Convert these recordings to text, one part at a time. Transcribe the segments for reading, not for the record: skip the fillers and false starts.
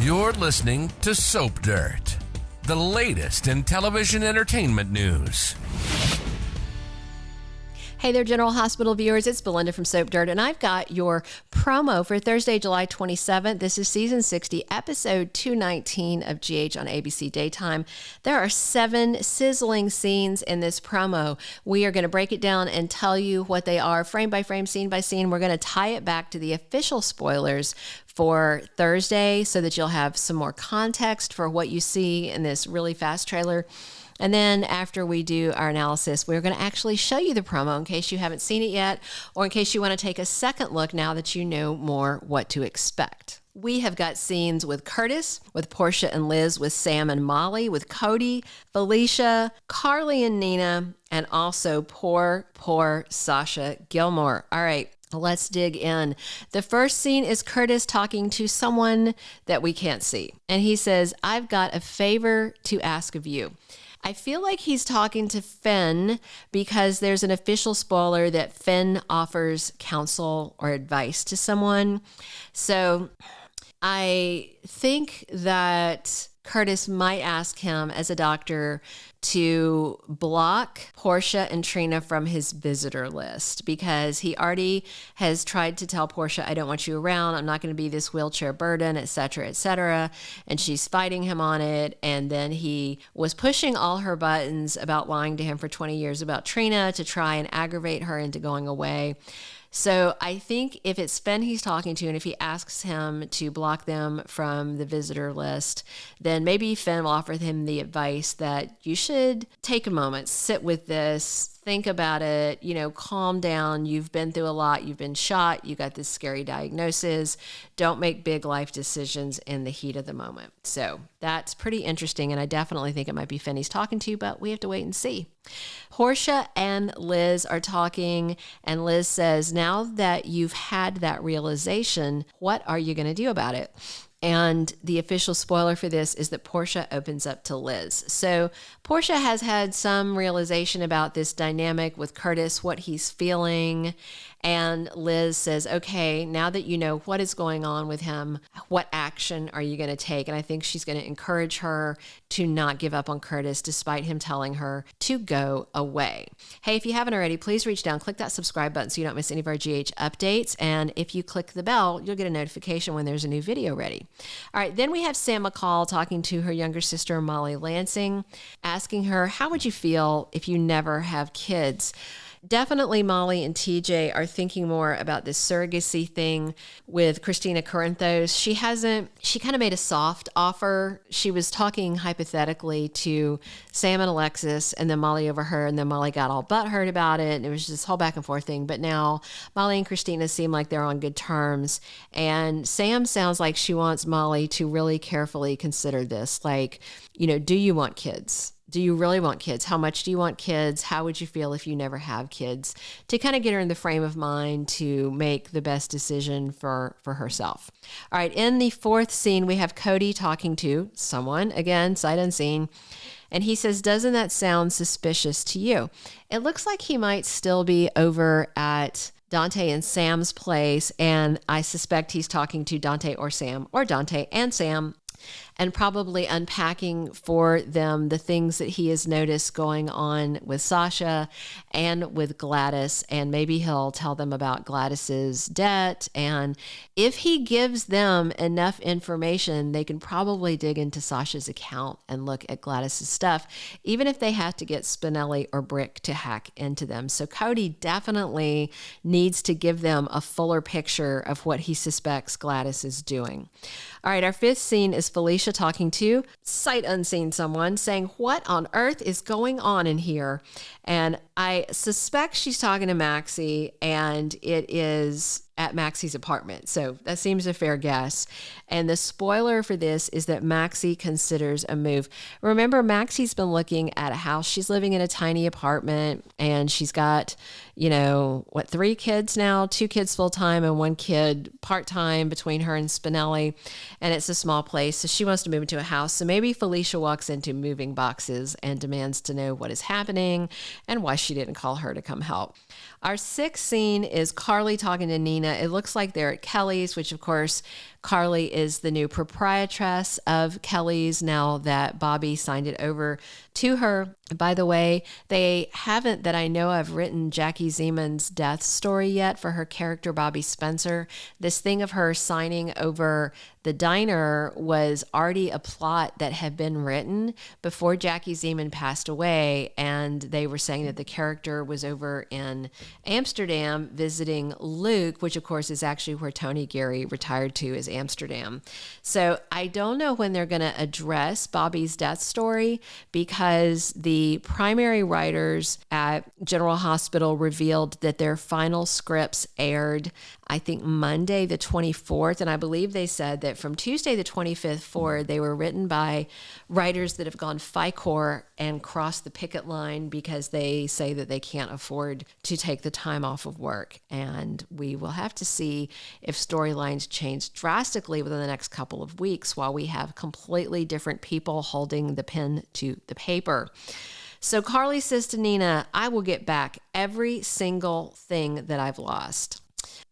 You're listening to Soap Dirt, the latest in television entertainment news. Hey there, General Hospital viewers. It's Belinda from Soap Dirt, and I've got your promo for Thursday, July 27th. This is Season 60, Episode 219 of GH on ABC Daytime. There are 7 sizzling scenes in this promo. We are going to break it down and tell you what they are, frame by frame, scene by scene. We're going to tie it back to the official spoilers for Thursday so that you'll have some more context for what you see in this really fast trailer. And then after we do our analysis, we're going to actually show you the promo in case you haven't seen it yet, or in case you want to take a second look now that you know more what to expect. We have got scenes with Curtis, with Portia and Liz, with Sam and Molly, with Cody, Felicia, Carly and Nina, and also poor Sasha Gilmore. All right. Let's dig in. The first scene is Curtis talking to someone that we can't see. And he says, "I've got a favor to ask of you." I feel like he's talking to Finn because there's an official spoiler that Finn offers counsel or advice to someone. So I think that Curtis might ask him as a doctor to block Portia and Trina from his visitor list because he already has tried to tell Portia, "I don't want you around. I'm not going to be this wheelchair burden," etc., etc. And she's fighting him on it. And then he was pushing all her buttons about lying to him for 20 years about Trina to try and aggravate her into going away. So I think if it's Finn he's talking to, and if he asks him to block them from the visitor list, then maybe Finn will offer him the advice that you should take a moment, sit with this, think about it, calm down. You've been through a lot. You've been shot. You got this scary diagnosis. Don't make big life decisions in the heat of the moment. So that's pretty interesting. And I definitely think it might be Finn he's talking to, but we have to wait and see. Portia and Liz are talking, and Liz says, "Now that you've had that realization, what are you going to do about it?" And the official spoiler for this is that Portia opens up to Liz. So Portia has had some realization about this dynamic with Curtis, what he's feeling. And Liz says, "Okay, now that you know what is going on with him, what action are you going to take?" And I think she's going to encourage her to not give up on Curtis despite him telling her to go away. Hey, if you haven't already, please reach down, click that subscribe button so you don't miss any of our GH updates. And if you click the bell, you'll get a notification when there's a new video ready. All right, then we have Sam McCall talking to her younger sister, Molly Lansing, asking her, "How would you feel if you never have kids?" Definitely Molly and TJ are thinking more about this surrogacy thing with Christina Corinthos. She kind of made a soft offer. She was talking hypothetically to Sam and Alexis, and then Molly overheard, and then Molly got all butthurt about it, and it was just this whole back and forth thing. But now Molly and Christina seem like they're on good terms, and Sam sounds like she wants Molly to really carefully consider this. Like, do you want kids? Do you really want kids? How much do you want kids? How would you feel if you never have kids? To kind of get her in the frame of mind to make the best decision for herself. All right, in the fourth scene, we have Cody talking to someone, again, sight unseen. And he says, "Doesn't that sound suspicious to you?" It looks like he might still be over at Dante and Sam's place. And I suspect he's talking to Dante or Sam, or Dante and Sam, and probably unpacking for them the things that he has noticed going on with Sasha and with Gladys. And maybe he'll tell them about Gladys's debt. And if he gives them enough information, they can probably dig into Sasha's account and look at Gladys's stuff, even if they have to get Spinelli or Brick to hack into them. So Cody definitely needs to give them a fuller picture of what he suspects Gladys is doing. All right, our fifth scene is Felicia talking to sight unseen someone, saying, "What on earth is going on in here?" And I suspect she's talking to Maxi, and it is at Maxi's apartment. So that seems a fair guess. And the spoiler for this is that Maxi considers a move. Remember, Maxi's been looking at a house. She's living in a tiny apartment, and she's got, 3 kids now, 2 kids full-time and 1 kid part-time between her and Spinelli. And it's a small place. So she wants to move into a house. So maybe Felicia walks into moving boxes and demands to know what is happening and why she didn't call her to come help. Our sixth scene is Carly talking to Nina. It looks like they're at Kelly's, which of course Carly is the new proprietress of Kelly's now that Bobby signed it over to her. By the way, they haven't, that I know of, written Jackie Zeman's death story yet for her character, Bobby Spencer. This thing of her signing over the diner was already a plot that had been written before Jackie Zeman passed away, and they were saying that the character was over in Amsterdam visiting Luke, which of course is actually where Tony Geary retired to, is Amsterdam. So I don't know when they're going to address Bobby's death story, because the primary writers at General Hospital revealed that their final scripts aired, I think, Monday the 24th. And I believe they said that from Tuesday the 25th forward, they were written by writers that have gone FICOR and crossed the picket line because they say that they can't afford to take the time off of work. And we will have to see if storylines change drastically within the next couple of weeks while we have completely different people holding the pen to the paper. So Carly says to Nina, I will get back every single thing that I've lost.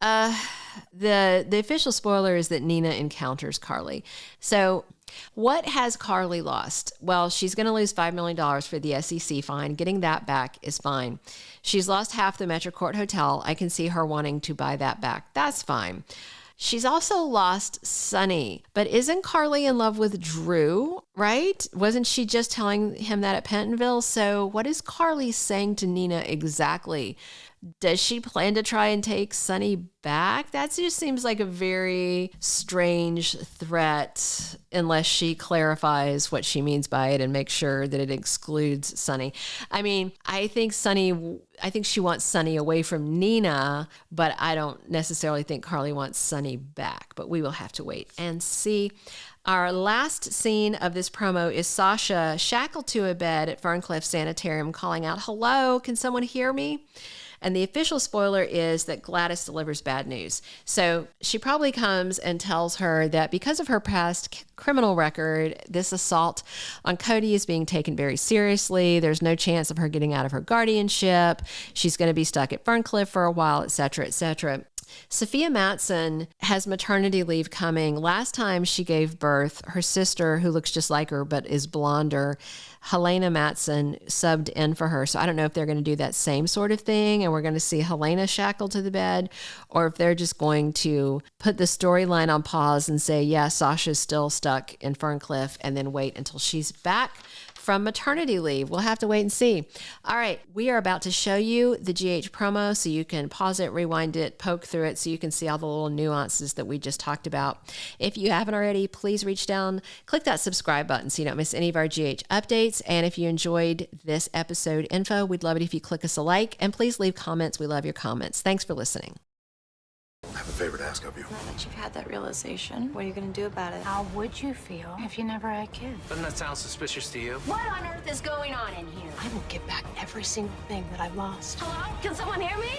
The official spoiler is that Nina encounters Carly. So what has Carly lost? Well, she's going to lose $5 million for the SEC fine. Getting that back is fine. She's lost half the Metrocourt Hotel. I can see her wanting to buy that back. That's fine. She's also lost Sonny. But isn't Carly in love with Drew, right? Wasn't she just telling him that at Pentonville? So what is Carly saying to Nina exactly? Does she plan to try and take Sonny back? That just seems like a very strange threat, unless she clarifies what she means by it and makes sure that it excludes Sonny. I mean, I think she wants Sonny away from Nina, but I don't necessarily think Carly wants Sonny back. But we will have to wait and see. Our last scene of this promo is Sasha shackled to a bed at Ferncliff Sanitarium calling out, "Hello, can someone hear me?" And the official spoiler is that Gladys delivers bad news. So she probably comes and tells her that because of her past criminal record, this assault on Cody is being taken very seriously. There's no chance of her getting out of her guardianship. She's going to be stuck at Ferncliff for a while, et cetera, et cetera. Sofia Mattson has maternity leave coming. Last time she gave birth, her sister, who looks just like her but is blonder, Helena Mattson, subbed in for her. So I don't know if they're going to do that same sort of thing and we're going to see Helena shackled to the bed, or if they're just going to put the storyline on pause and say, yeah, Sasha's still stuck in Ferncliff, and then wait until she's back from maternity leave. We'll have to wait and see. All right, we are about to show you the GH promo so you can pause it, rewind it, poke through it so you can see all the little nuances that we just talked about. If you haven't already, please reach down, click that subscribe button so you don't miss any of our GH updates. And if you enjoyed this episode info, we'd love it if you click us a like, and please leave comments. We love your comments. Thanks for listening. I have a favor to ask of you. Now that you've had that realization, what are you going to do about it? How would you feel if you never had kids? Doesn't that sound suspicious to you? What on earth is going on in here? I will get back every single thing that I've lost. Hello? Can someone hear me?